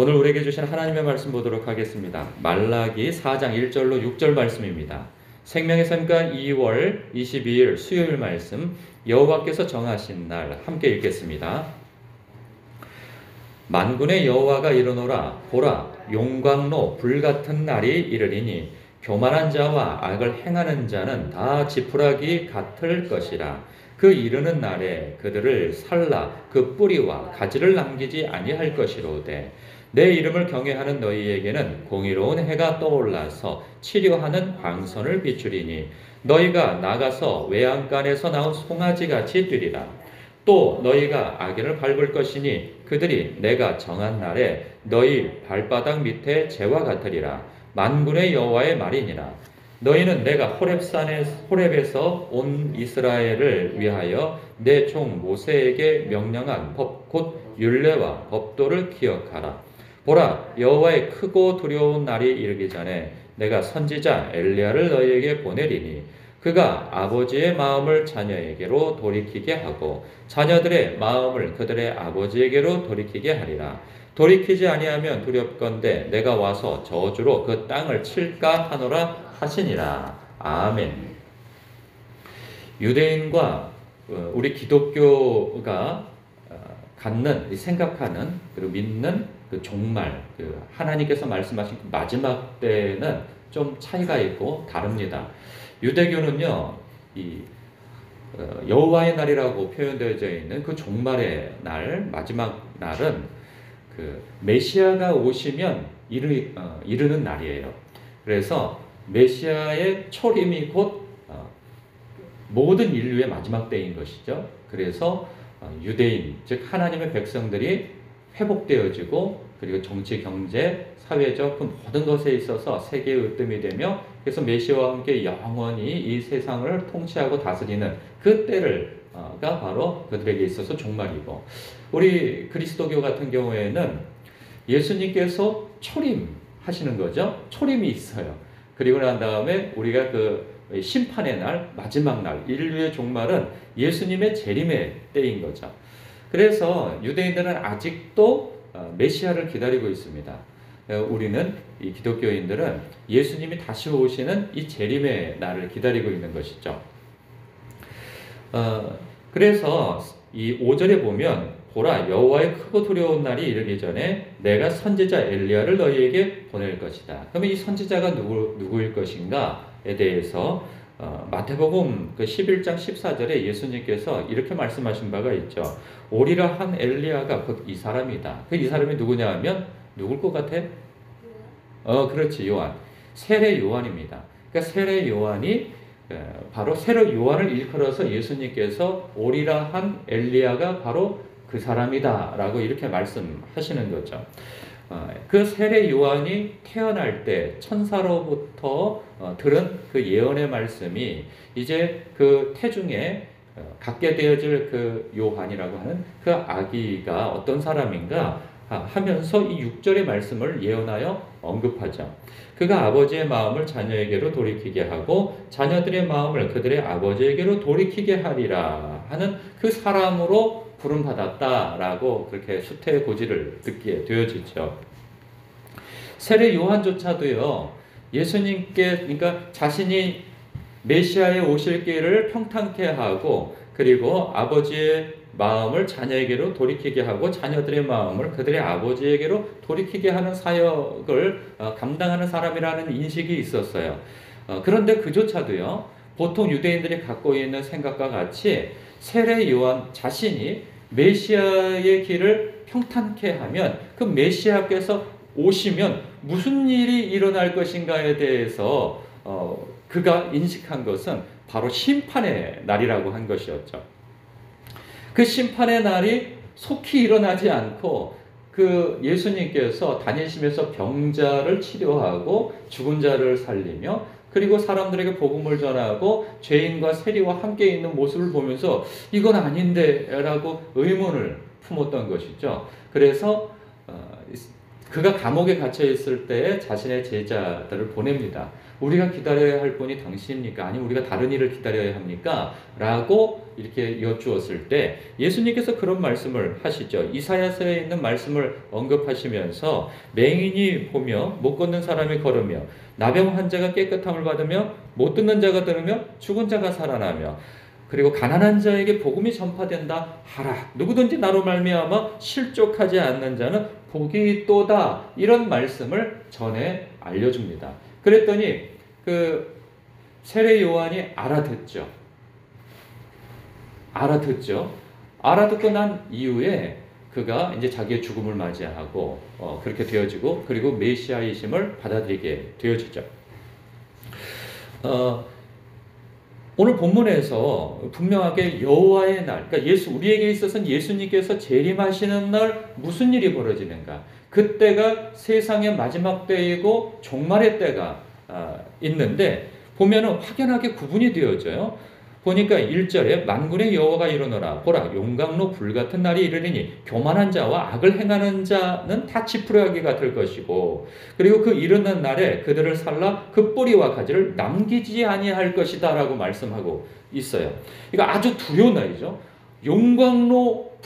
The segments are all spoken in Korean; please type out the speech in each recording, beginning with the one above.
오늘 우리에게 주신 하나님의 말씀 보도록 하겠습니다. 말라기 4장 1절로 6절 말씀입니다. 생명의 샘가 2월 22일 수요일 말씀, 여호와께서 정하신 날 함께 읽겠습니다. 만군의 여호와가 이르노라. 보라, 용광로 불같은 날이 이르리니 교만한 자와 악을 행하는 자는 다 지푸라기 같을 것이라. 그 이르는 날에 그들을 살라 그 뿌리와 가지를 남기지 아니할 것이로되, 내 이름을 경외하는 너희에게는 공의로운 해가 떠올라서 치료하는 광선을 비추리니 너희가 나가서 외양간에서 나온 송아지같이 뛰리라. 또 너희가 악인을 밟을 것이니 그들이 내가 정한 날에 너희 발바닥 밑에 재와 같으리라. 만군의 여호와의 말이니라. 너희는 내가 호렙에서 온 이스라엘을 위하여 내 종 모세에게 명령한 법 곧 율례와 법도를 기억하라. 보라, 여호와의 크고 두려운 날이 이르기 전에 내가 선지자 엘리야를 너희에게 보내리니 그가 아버지의 마음을 자녀에게로 돌이키게 하고 자녀들의 마음을 그들의 아버지에게로 돌이키게 하리라. 돌이키지 아니하면 두렵건대 내가 와서 저주로 그 땅을 칠까 하노라 하시니라. 아멘. 유대인과 우리 기독교가 갖는, 생각하는, 그리고 믿는 그 종말, 하나님께서 말씀하신 그 마지막 때는 좀 차이가 있고 다릅니다. 유대교는요, 여호와의 날이라고 표현되어져 있는 그 종말의 날, 마지막 날은 그 메시아가 오시면 이르는 날이에요. 그래서 메시아의 초림이 곧 모든 인류의 마지막 때인 것이죠. 그래서 유대인, 즉 하나님의 백성들이 회복되어지고, 그리고 정치, 경제, 사회적 그 모든 것에 있어서 세계의 으뜸이 되며, 그래서 메시아와 함께 영원히 이 세상을 통치하고 다스리는 그 때가 바로 그들에게 있어서 종말이고, 우리 그리스도교 같은 경우에는 예수님께서 초림하시는 거죠. 초림이 있어요. 그리고 난 다음에 우리가 그 심판의 날, 마지막 날, 인류의 종말은 예수님의 재림의 때인 거죠. 그래서 유대인들은 아직도 메시아를 기다리고 있습니다. 우리는, 이 기독교인들은 예수님이 다시 오시는 이 재림의 날을 기다리고 있는 것이죠. 그래서 이 5절에 보면, 보라, 여호와의 크고 두려운 날이 이르기 전에 내가 선지자 엘리야를 너희에게 보낼 것이다. 그러면 이 선지자가 누구일 것인가에 대해서 마태복음 그 11장 14절에 예수님께서 이렇게 말씀하신 바가 있죠. 오리라 한 엘리야가 곧 이 사람이다. 그 이 사람이 누구냐 하면 누굴 것 같아? 그렇지, 요한. 세례 요한입니다. 그러니까 세례 요한이 바로 세례 요한을 일컬어서 예수님께서 오리라 한 엘리야가 바로 그 사람이다 라고 이렇게 말씀하시는 거죠. 그 세례 요한이 태어날 때 천사로부터 들은 그 예언의 말씀이 이제 그 태중에 갖게 되어질 그 요한이라고 하는 그 아기가 어떤 사람인가 하면서 이 6절의 말씀을 예언하여 언급하죠. 그가 아버지의 마음을 자녀에게로 돌이키게 하고 자녀들의 마음을 그들의 아버지에게로 돌이키게 하리라 하는 그 사람으로 부름받았다라고 그렇게 수태고지를 듣게 되어지죠. 세례 요한조차도요, 예수님께, 그러니까 자신이 메시아에 오실 길을 평탄케 하고, 그리고 아버지의 마음을 자녀에게로 돌이키게 하고 자녀들의 마음을 그들의 아버지에게로 돌이키게 하는 사역을 감당하는 사람이라는 인식이 있었어요. 그런데 그조차도요, 보통 유대인들이 갖고 있는 생각과 같이 세례 요한 자신이 메시아의 길을 평탄케 하면 그 메시아께서 오시면 무슨 일이 일어날 것인가에 대해서 그가 인식한 것은 바로 심판의 날이라고 한 것이었죠. 그 심판의 날이 속히 일어나지 않고 그 예수님께서 다니시면서 병자를 치료하고 죽은 자를 살리며 그리고 사람들에게 복음을 전하고 죄인과 세리와 함께 있는 모습을 보면서 이건 아닌데 라고 의문을 품었던 것이죠. 그래서 그가 감옥에 갇혀 있을 때 자신의 제자들을 보냅니다. 우리가 기다려야 할 분이 당신입니까? 아니면 우리가 다른 일을 기다려야 합니까? 라고 이렇게 여쭈었을 때 예수님께서 그런 말씀을 하시죠. 이사야서에 있는 말씀을 언급하시면서 맹인이 보며 못 걷는 사람이 걸으며 나병 환자가 깨끗함을 받으며 못 듣는 자가 들으며 죽은 자가 살아나며 그리고 가난한 자에게 복음이 전파된다 하라. 누구든지 나로 말미암아 실족하지 않는 자는 복이 있도다. 이런 말씀을 전해 알려줍니다. 그랬더니 그 세례 요한이 알아듣죠. 알아듣고 난 이후에 그가 이제 자기의 죽음을 맞이하고 그렇게 되어지고 그리고 메시아이심을 받아들이게 되어지죠. 오늘 본문에서 분명하게 여호와의 날, 그러니까 우리에게 있어서는 예수님께서 재림하시는 날 무슨 일이 벌어지는가? 그때가 세상의 마지막 때이고 종말의 때가 있는데 보면은 확연하게 구분이 되어져요. 보니까 1절에 만군의 여호와가 이르노라 보라 용광로 불같은 날이 이르리니 교만한 자와 악을 행하는 자는 다 지푸라기가 될 것이고 그리고 그 이르는 날에 그들을 살라 그 뿌리와 가지를 남기지 아니할 것이다 라고 말씀하고 있어요. 그러니까 아주 두려운 날이죠. 용광로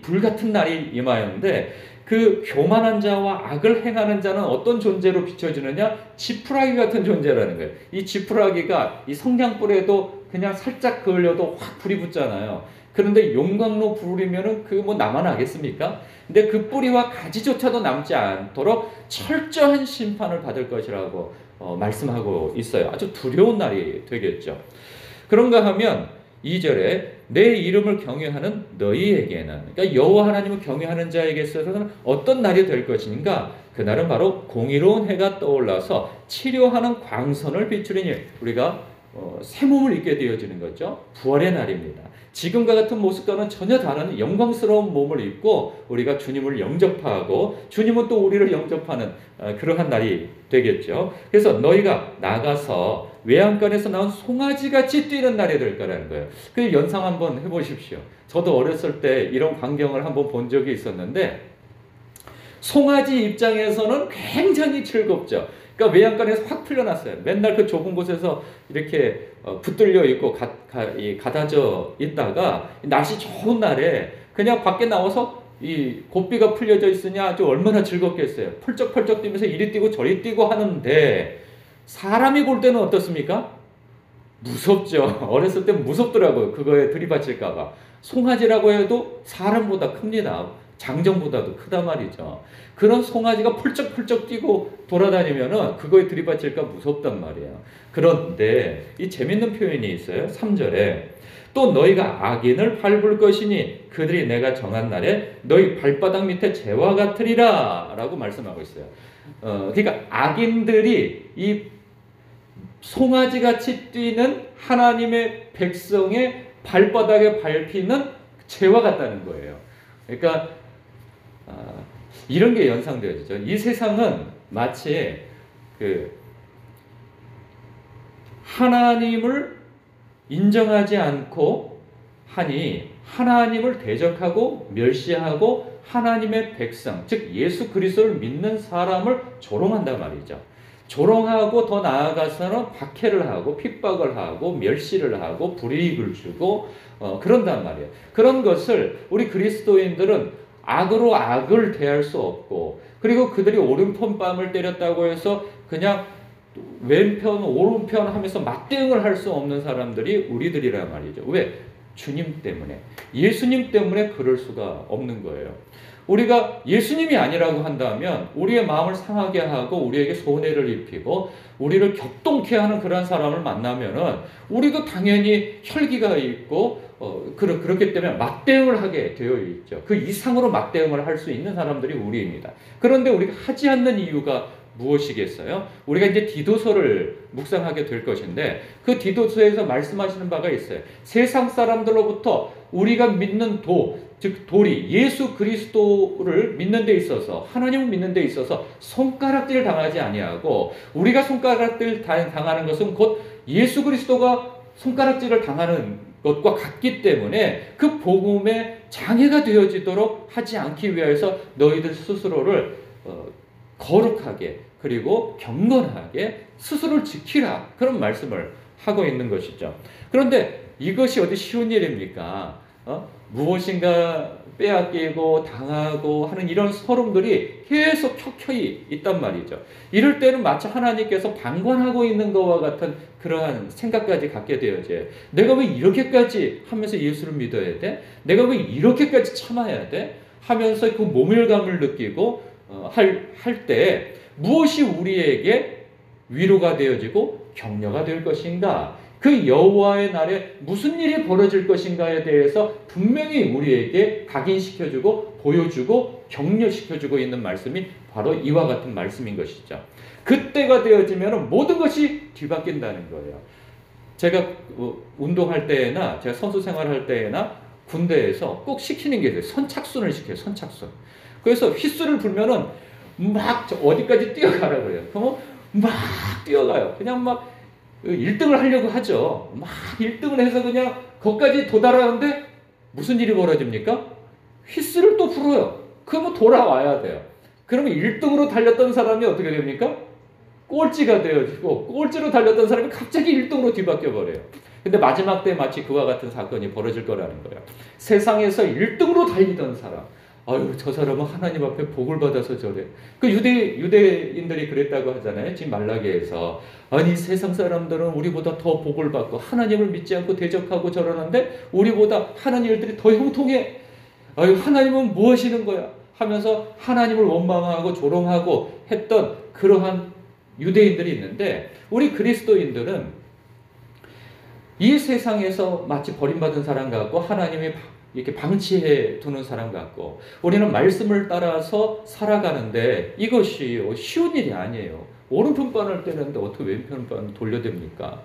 불 같은 날이 임하였는데 그 교만한 자와 악을 행하는 자는 어떤 존재로 비춰지느냐? 지푸라기 같은 존재라는 거예요. 이 지푸라기가 이 성냥불에도 그냥 살짝 그을려도 확 불이 붙잖아요. 그런데 용광로 불이면은 그 뭐 나만 하겠습니까? 근데 그 뿌리와 가지조차도 남지 않도록 철저한 심판을 받을 것이라고 말씀하고 있어요. 아주 두려운 날이 되겠죠. 그런가 하면 2절에 내 이름을 경외하는 너희에게는 그러니까 여호와 하나님을 경외하는 자에게 있어서는 어떤 날이 될 것인가? 그날은 바로 공의로운 해가 떠올라서 치료하는 광선을 비추리니 우리가 새 몸을 입게 되어지는 거죠. 부활의 날입니다. 지금과 같은 모습과는 전혀 다른 영광스러운 몸을 입고 우리가 주님을 영접하고 주님은 또 우리를 영접하는 그러한 날이 되겠죠. 그래서 너희가 나가서 외양간에서 나온 송아지같이 뛰는 날이 될 거라는 거예요. 그 연상 한번 해보십시오. 저도 어렸을 때 이런 광경을 한번 본 적이 있었는데 송아지 입장에서는 굉장히 즐겁죠. 그러니까 외양간에서 확 풀려났어요. 맨날 그 좁은 곳에서 이렇게 붙들려 있고 가다져 있다가 날씨 좋은 날에 그냥 밖에 나와서 이 고삐가 풀려져 있으니 아주 얼마나 즐겁겠어요. 펄쩍펄쩍 뛰면서 이리 뛰고 저리 뛰고 하는데 사람이 볼 때는 어떻습니까? 무섭죠. 어렸을 때 무섭더라고요. 그거에 들이받칠까봐. 송아지라고 해도 사람보다 큽니다. 장정보다도 크다 말이죠. 그런 송아지가 펄쩍펄쩍 뛰고 돌아다니면은 그거에 들이받칠까 무섭단 말이에요. 그런데 이 재밌는 표현이 있어요. 3절에 또 너희가 악인을 밟을 것이니 그들이 내가 정한 날에 너희 발바닥 밑에 재와 같으리라 라고 말씀하고 있어요. 그러니까 악인들이 이 송아지같이 뛰는 하나님의 백성의 발바닥에 밟히는 재와 같다는 거예요. 그러니까 이런 게 연상되어지죠. 이 세상은 마치 그 하나님을 인정하지 않고 하니 하나님을 대적하고 멸시하고 하나님의 백성, 즉 예수 그리스도를 믿는 사람을 조롱한단 말이죠. 조롱하고 더 나아가서는 박해를 하고 핍박을 하고 멸시를 하고 불이익을 주고 그런단 말이에요. 그런 것을 우리 그리스도인들은 악으로 악을 대할 수 없고 그리고 그들이 오른편뺨을 때렸다고 해서 그냥 왼편 오른편 하면서 맞대응을 할 수 없는 사람들이 우리들이란 말이죠. 왜? 주님 때문에 예수님 때문에 그럴 수가 없는 거예요. 우리가 예수님이 아니라고 한다면 우리의 마음을 상하게 하고 우리에게 손해를 입히고 우리를 격동케 하는 그런 사람을 만나면은 우리도 당연히 혈기가 있고 그렇기 때문에 맞대응을 하게 되어 있죠. 그 이상으로 맞대응을 할 수 있는 사람들이 우리입니다. 그런데 우리가 하지 않는 이유가 무엇이겠어요? 우리가 이제 디도서를 묵상하게 될 것인데 그 디도서에서 말씀하시는 바가 있어요. 세상 사람들로부터 우리가 믿는 즉 돌이 예수 그리스도를 믿는 데 있어서 하나님을 믿는 데 있어서 손가락질 당하지 아니하고 우리가 손가락질 당하는 것은 곧 예수 그리스도가 손가락질을 당하는 것과 같기 때문에 그 복음에 장애가 되어지도록 하지 않기 위해서 너희들 스스로를 거룩하게 그리고 경건하게 스스로를 지키라 그런 말씀을 하고 있는 것이죠. 그런데 이것이 어디 쉬운 일입니까? 무엇인가 빼앗기고 당하고 하는 이런 서름들이 계속 켜켜이 있단 말이죠. 이럴 때는 마치 하나님께서 방관하고 있는 것과 같은 그러한 생각까지 갖게 되어져요. 내가 왜 이렇게까지 하면서 예수를 믿어야 돼? 내가 왜 이렇게까지 참아야 돼? 하면서 그 모멸감을 느끼고 할 때 무엇이 우리에게 위로가 되어지고 격려가 될 것인가? 그 여호와의 날에 무슨 일이 벌어질 것인가에 대해서 분명히 우리에게 각인시켜주고 보여주고 격려시켜주고 있는 말씀이 바로 이와 같은 말씀인 것이죠. 그때가 되어지면 모든 것이 뒤바뀐다는 거예요. 제가 운동할 때나 제가 선수 생활할 때나 군대에서 꼭 시키는 게 있어요. 선착순을 시켜요. 선착순. 그래서 휘슬을 불면은 막 어디까지 뛰어가라고 해요. 그러면 막 뛰어가요. 그냥 막 1등을 하려고 하죠. 막 1등을 해서 그냥 거기까지 도달하는데 무슨 일이 벌어집니까? 휘슬을 또 불어요. 그러면 돌아와야 돼요. 그러면 1등으로 달렸던 사람이 어떻게 됩니까? 꼴찌가 되어지고 꼴찌로 달렸던 사람이 갑자기 1등으로 뒤바뀌어 버려요. 근데 마지막 때 마치 그와 같은 사건이 벌어질 거라는 거예요. 세상에서 1등으로 달리던 사람, 아유, 저 사람은 하나님 앞에 복을 받아서 저래. 그 유대인들이 그랬다고 하잖아요. 지금 말라기에서. 아니, 세상 사람들은 우리보다 더 복을 받고 하나님을 믿지 않고 대적하고 저러는데 우리보다 하는 일들이 더 형통해. 아유, 하나님은 뭐 하시는 거야? 하면서 하나님을 원망하고 조롱하고 했던 그러한 유대인들이 있는데 우리 그리스도인들은 이 세상에서 마치 버림받은 사람 같고 하나님이 이렇게 방치해 두는 사람 같고 우리는 말씀을 따라서 살아가는데 이것이 쉬운 일이 아니에요. 오른편반을 떼는데 어떻게 왼편반을 돌려댑니까?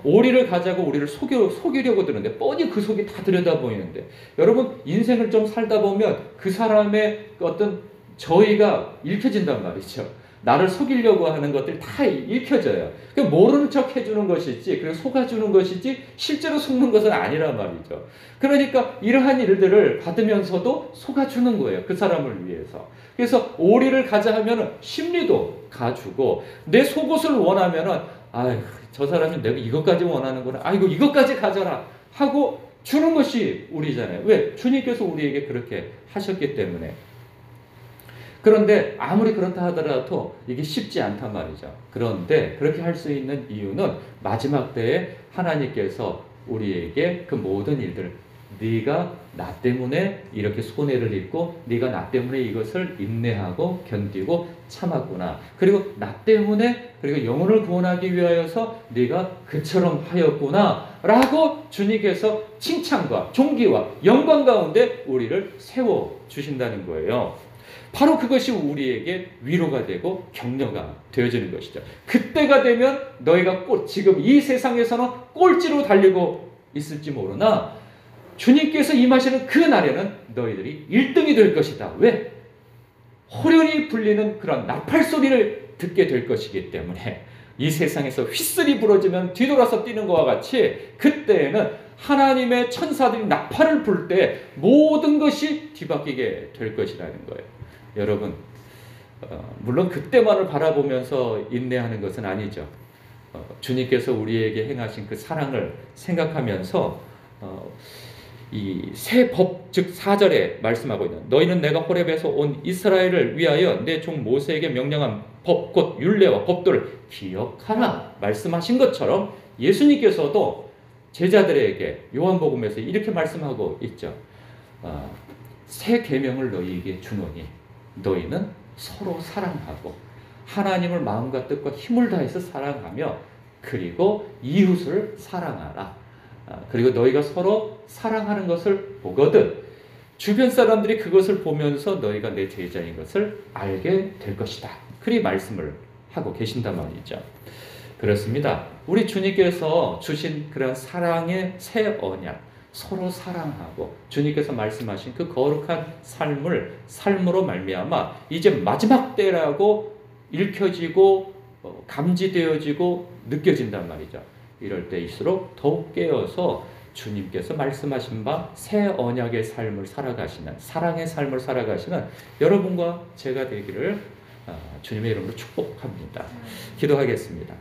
오리를 가자고 우리를 속이려고 드는데 뻔히 그 속이 다 들여다 보이는데 여러분 인생을 좀 살다 보면 그 사람의 어떤 저희가 읽혀진단 말이죠. 나를 속이려고 하는 것들이 다 읽혀져요. 모르는 척 해주는 것이지, 그리고 속아주는 것이지, 실제로 속는 것은 아니란 말이죠. 그러니까 이러한 일들을 받으면서도 속아주는 거예요. 그 사람을 위해서. 그래서 오리를 가자 하면은 심리도 가주고, 내 속옷을 원하면은, 아유, 저 사람이 내가 이것까지 원하는구나. 아이고, 이것까지 가져라. 하고 주는 것이 우리잖아요. 왜? 주님께서 우리에게 그렇게 하셨기 때문에. 그런데 아무리 그렇다 하더라도 이게 쉽지 않단 말이죠. 그런데 그렇게 할 수 있는 이유는 마지막 때에 하나님께서 우리에게 그 모든 일들, 네가 나 때문에 이렇게 손해를 입고 네가 나 때문에 이것을 인내하고 견디고 참았구나. 그리고 나 때문에 그리고 영혼을 구원하기 위하여서 네가 그처럼 하였구나 라고 주님께서 칭찬과 존귀와 영광 가운데 우리를 세워주신다는 거예요. 바로 그것이 우리에게 위로가 되고 격려가 되어지는 것이죠. 그때가 되면 너희가 지금 이 세상에서는 꼴찌로 달리고 있을지 모르나 주님께서 임하시는 그 날에는 너희들이 1등이 될 것이다. 왜? 호련히 불리는 그런 나팔 소리를 듣게 될 것이기 때문에 이 세상에서 휘슬이 부러지면 뒤돌아서 뛰는 것과 같이 그때에는 하나님의 천사들이 나팔을 불 때 모든 것이 뒤바뀌게 될 것이라는 거예요. 여러분, 물론 그때만을 바라보면서 인내하는 것은 아니죠. 주님께서 우리에게 행하신 그 사랑을 생각하면서 이 새 법, 즉 4절에 말씀하고 있는 너희는 내가 호렙에서 온 이스라엘을 위하여 내 종 모세에게 명령한 법, 곧 율례와 법도를 기억하라 말씀하신 것처럼 예수님께서도 제자들에게 요한복음에서 이렇게 말씀하고 있죠. 새 계명을 너희에게 주노니 너희는 서로 사랑하고 하나님을 마음과 뜻과 힘을 다해서 사랑하며 그리고 이웃을 사랑하라. 그리고 너희가 서로 사랑하는 것을 보거든 주변 사람들이 그것을 보면서 너희가 내 제자인 것을 알게 될 것이다. 그리 말씀을 하고 계신단 말이죠. 그렇습니다. 우리 주님께서 주신 그런 사랑의 새 언약 서로 사랑하고 주님께서 말씀하신 그 거룩한 삶으로 말미암아 이제 마지막 때라고 읽혀지고 감지되어지고 느껴진단 말이죠. 이럴 때일수록 더욱 깨어서 주님께서 말씀하신 바 새 언약의 삶을 살아가시는 사랑의 삶을 살아가시는 여러분과 제가 되기를 주님의 이름으로 축복합니다. 기도하겠습니다.